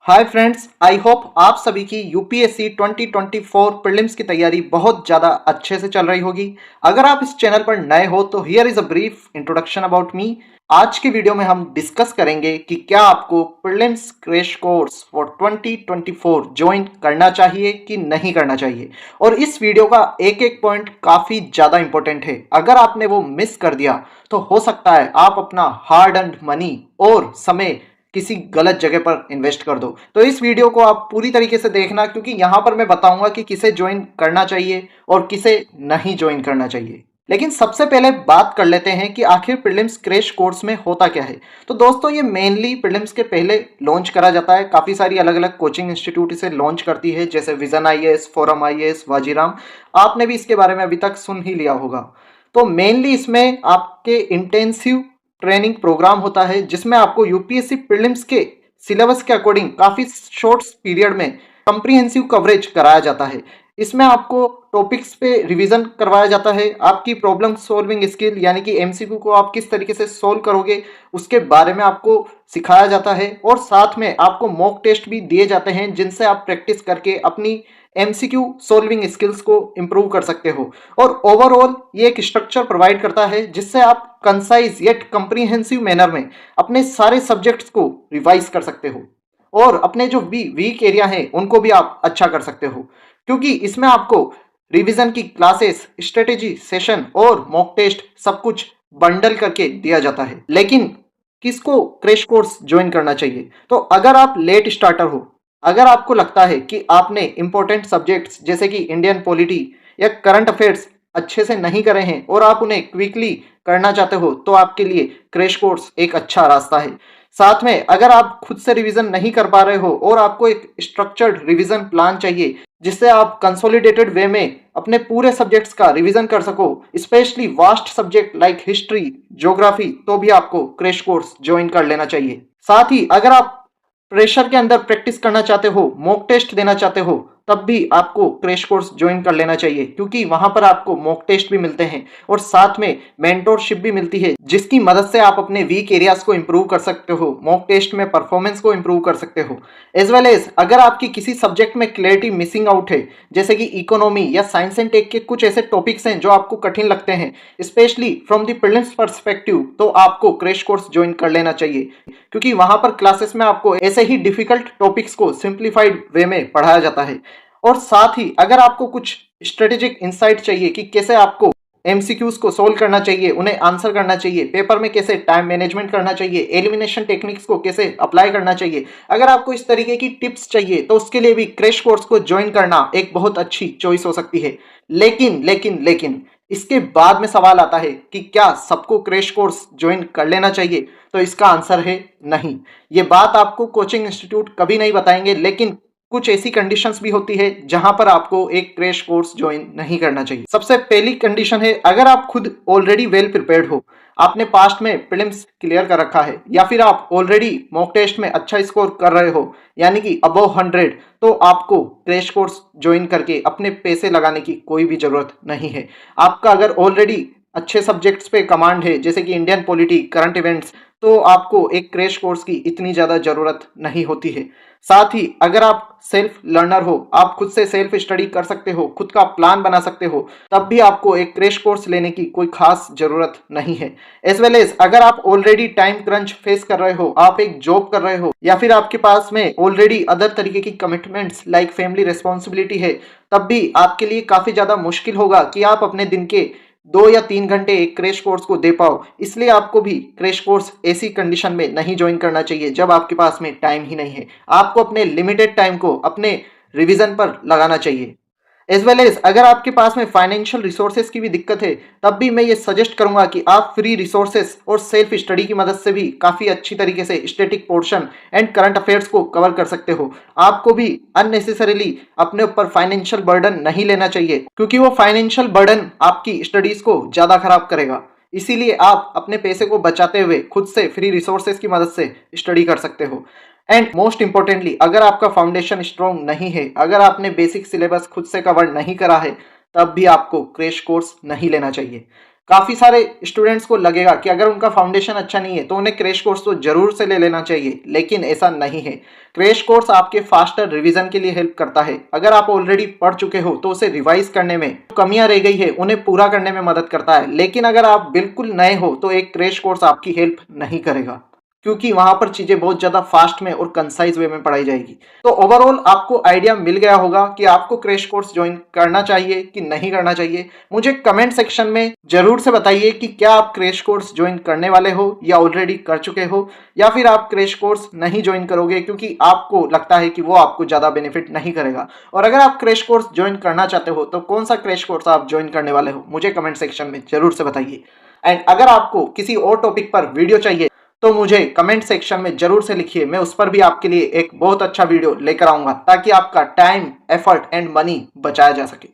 Hi friends, I hope आप सभी की यूपीएससी 2024 प्रीलिम्स की तैयारी बहुत ज़्यादा अच्छे से चल रही होगी। अगर आप इस चैनल पर नए हो तो here is a brief introduction about me. आज की वीडियो में हम डिस्कस करेंगे कि क्या आपको prelims crash course for 2024 join करना चाहिए कि नहीं करना चाहिए। और इस वीडियो का एक एक पॉइंट काफ़ी ज़्यादा इंपॉर्टेंट है। अगर आपने वो मिस कर दिया तो हो सकता है आप अपना हार्ड अर्न्ड मनी और समय किसी गलत जगह पर इन्वेस्ट कर दो। तो इस वीडियो को आप पूरी तरीके से देखना, क्योंकि यहां पर मैं बताऊंगा कि किसे ज्वाइन करना चाहिए और किसे नहीं ज्वाइन करना चाहिए। लेकिन सबसे पहले बात कर लेते हैं कि आखिर प्रीलिम्स क्रैश कोर्स में होता क्या है। तो दोस्तों, ये मेनली प्रीलिम्स के पहले लॉन्च करा जाता है। काफ़ी सारी अलग अलग कोचिंग इंस्टीट्यूट इसे लॉन्च करती है, जैसे vision IAS, forum IAS, Vajiram. आपने भी इसके बारे में अभी तक सुन ही लिया होगा। तो मेनली इसमें आपके इंटेंसिव ट्रेनिंग प्रोग्राम होता है, जिसमें आपको यूपीएससी प्रीलिम्स के सिलेबस के अकॉर्डिंग काफ़ी शॉर्ट पीरियड में कंप्रीहेंसिव कवरेज कराया जाता है। इसमें आपको टॉपिक्स पे रिवीजन करवाया जाता है। आपकी प्रॉब्लम सॉल्विंग स्किल यानी कि एमसीक्यू को आप किस तरीके से सोल्व करोगे उसके बारे में आपको सिखाया जाता है। और साथ में आपको मॉक टेस्ट भी दिए जाते हैं, जिनसे आप प्रैक्टिस करके अपनी एमसीक्यू सोल्विंग स्किल्स को इम्प्रूव कर सकते हो। और ओवरऑल ये एक स्ट्रक्चर प्रोवाइड करता है, जिससे आप कंसाइज येट कंप्रीहेंसिव मैनर में अपने सारे सब्जेक्ट्स को रिवाइज कर सकते हो और अपने जो भी वीक एरिया हैं उनको भी आप अच्छा कर सकते हो, क्योंकि इसमें आपको रिवीजन की क्लासेस, स्ट्रेटेजी सेशन और मॉक टेस्ट सब कुछ बंडल करके दिया जाता है। लेकिन किसको क्रैश कोर्स ज्वाइन करना चाहिए? तो अगर आप लेट स्टार्टर हो, अगर आपको लगता है कि आपने इंपॉर्टेंट सब्जेक्ट्स जैसे कि इंडियन पॉलिटी या करंट अफेयर्स अच्छे से नहीं करे हैं और आप उन्हें क्विकली करना चाहते हो, तो आपके लिए क्रैश कोर्स एक अच्छा रास्ता है। साथ में अगर आप खुद से रिवीजन नहीं कर पा रहे हो और आपको एक स्ट्रक्चर्ड रिवीजन प्लान चाहिए, जिससे आप कंसोलिडेटेड वे में अपने पूरे सब्जेक्ट्स का रिवीजन कर सको, specially vast subject like history, geography, तो भी आपको क्रैश कोर्स ज्वाइन कर लेना चाहिए। साथ ही अगर आप प्रेशर के अंदर प्रैक्टिस करना चाहते हो, मॉक टेस्ट देना चाहते हो, तब भी आपको क्रैश कोर्स ज्वाइन कर लेना चाहिए, क्योंकि वहां पर आपको मॉक टेस्ट भी मिलते हैं और साथ में मेंटोरशिप भी मिलती है, जिसकी मदद से आप अपने वीक एरियाज को इंप्रूव कर सकते हो, मॉक टेस्ट में परफॉर्मेंस को इंप्रूव कर सकते हो। एज वेल एज अगर आपकी किसी सब्जेक्ट में क्लैरिटी मिसिंग आउट है, जैसे कि इकोनॉमी या साइंस एंड टेक के कुछ ऐसे टॉपिक्स हैं जो आपको कठिन लगते हैं, specially from the prelims perspective, तो आपको क्रैश कोर्स ज्वाइन कर लेना चाहिए, क्योंकि वहां पर क्लासेस में आपको ऐसे ही डिफिकल्ट टॉपिक्स को सिंप्लीफाइड वे में पढ़ाया जाता है। और साथ ही अगर आपको कुछ स्ट्रेटेजिक इंसाइट चाहिए कि कैसे आपको एमसीक्यूज को सोल्व करना चाहिए, उन्हें आंसर करना चाहिए, पेपर में कैसे टाइम मैनेजमेंट करना चाहिए, एलिमिनेशन टेक्निक्स को कैसे अप्लाई करना चाहिए, अगर आपको इस तरीके की टिप्स चाहिए, तो उसके लिए भी क्रैश कोर्स को ज्वाइन करना एक बहुत अच्छी चॉइस हो सकती है। लेकिन इसके बाद में सवाल आता है कि क्या सबको क्रैश कोर्स ज्वाइन कर लेना चाहिए? तो इसका आंसर है नहीं। ये बात आपको कोचिंग इंस्टीट्यूट कभी नहीं बताएंगे, लेकिन कुछ ऐसी कंडीशंस भी होती है जहां पर आपको एक क्रैश कोर्स ज्वाइन नहीं करना चाहिए। सबसे पहली कंडीशन है, अगर आप खुद ऑलरेडी वेल प्रिपेयर्ड हो, आपने पास्ट में प्रीलिम्स क्लियर कर रखा है, या फिर आप ऑलरेडी मॉक टेस्ट में अच्छा स्कोर कर रहे हो यानी कि अबव 100, तो आपको क्रैश कोर्स ज्वाइन करके अपने पैसे लगाने की कोई भी जरूरत नहीं है। आपका अगर ऑलरेडी अच्छे सब्जेक्ट्स पे कमांड है, जैसे कि इंडियन पॉलिटी, करंट इवेंट्स, तो आपको एक क्रैश कोर्स की इतनी ज़्यादा ज़रूरत नहीं होती है। साथ ही अगर आप सेल्फ लर्नर हो, आप खुद से सेल्फ स्टडी कर सकते हो, खुद का प्लान बना सकते हो, तब भी आपको एक क्रैश कोर्स लेने की कोई खास ज़रूरत नहीं है। एज वेल एज अगर आप ऑलरेडी टाइम क्रंच फेस कर रहे हो, आप एक जॉब कर रहे हो, या फिर आपके पास में ऑलरेडी अदर तरीके की कमिटमेंट्स लाइक फैमिली रिस्पॉन्सिबिलिटी है, तब भी आपके लिए काफ़ी ज़्यादा मुश्किल होगा कि आप अपने दिन के 2 या 3 घंटे एक क्रैश कोर्स को दे पाओ। इसलिए आपको भी क्रैश कोर्स ऐसी कंडीशन में नहीं ज्वाइन करना चाहिए जब आपके पास में टाइम ही नहीं है। आपको अपने लिमिटेड टाइम को अपने रिवीजन पर लगाना चाहिए। एज वेल एज अगर आपके पास में फाइनेंशियल रिसोर्सेज की भी दिक्कत है, तब भी मैं ये सजेस्ट करूंगा कि आप फ्री रिसोर्सेज और सेल्फ स्टडी की मदद से भी काफ़ी अच्छी तरीके से static portion and current affairs को कवर कर सकते हो। आपको भी अननेसेसरीली अपने ऊपर फाइनेंशियल बर्डन नहीं लेना चाहिए, क्योंकि वो फाइनेंशियल बर्डन आपकी स्टडीज को ज़्यादा खराब करेगा। इसीलिए आप अपने पैसे को बचाते हुए खुद से फ्री रिसोर्सेज की मदद से स्टडी कर सकते हो। एंड मोस्ट इंपॉर्टेंटली, अगर आपका फाउंडेशन स्ट्रॉन्ग नहीं है, अगर आपने बेसिक सिलेबस खुद से कवर नहीं करा है, तब भी आपको क्रैश कोर्स नहीं लेना चाहिए। काफी सारे स्टूडेंट्स को लगेगा कि अगर उनका फाउंडेशन अच्छा नहीं है तो उन्हें क्रैश कोर्स तो जरूर से ले लेना चाहिए, लेकिन ऐसा नहीं है। क्रैश कोर्स आपके फास्टर रिवीजन के लिए हेल्प करता है। अगर आप ऑलरेडी पढ़ चुके हो तो उसे रिवाइज करने में जो कमियां रह गई है उन्हें पूरा करने में मदद करता है, लेकिन अगर आप बिल्कुल नए हो तो एक क्रैश कोर्स आपकी हेल्प नहीं करेगा, क्योंकि वहां पर चीजें बहुत ज्यादा फास्ट में और कंसाइज वे में पढ़ाई जाएगी। तो ओवरऑल आपको आइडिया मिल गया होगा कि आपको क्रैश कोर्स ज्वाइन करना चाहिए कि नहीं करना चाहिए। मुझे कमेंट सेक्शन में जरूर से बताइए कि क्या आप क्रैश कोर्स ज्वाइन करने वाले हो या ऑलरेडी कर चुके हो, या फिर आप क्रैश कोर्स नहीं ज्वाइन करोगे क्योंकि आपको लगता है कि वो आपको ज्यादा बेनिफिट नहीं करेगा। और अगर आप क्रैश कोर्स ज्वाइन करना चाहते हो तो कौन सा क्रैश कोर्स आप ज्वाइन करने वाले हो, मुझे कमेंट सेक्शन में जरूर से बताइए। एंड अगर आपको किसी और टॉपिक पर वीडियो चाहिए तो मुझे कमेंट सेक्शन में जरूर से लिखिए, मैं उस पर भी आपके लिए एक बहुत अच्छा वीडियो लेकर आऊंगा ताकि आपका टाइम, एफर्ट एंड मनी बचाया जा सके।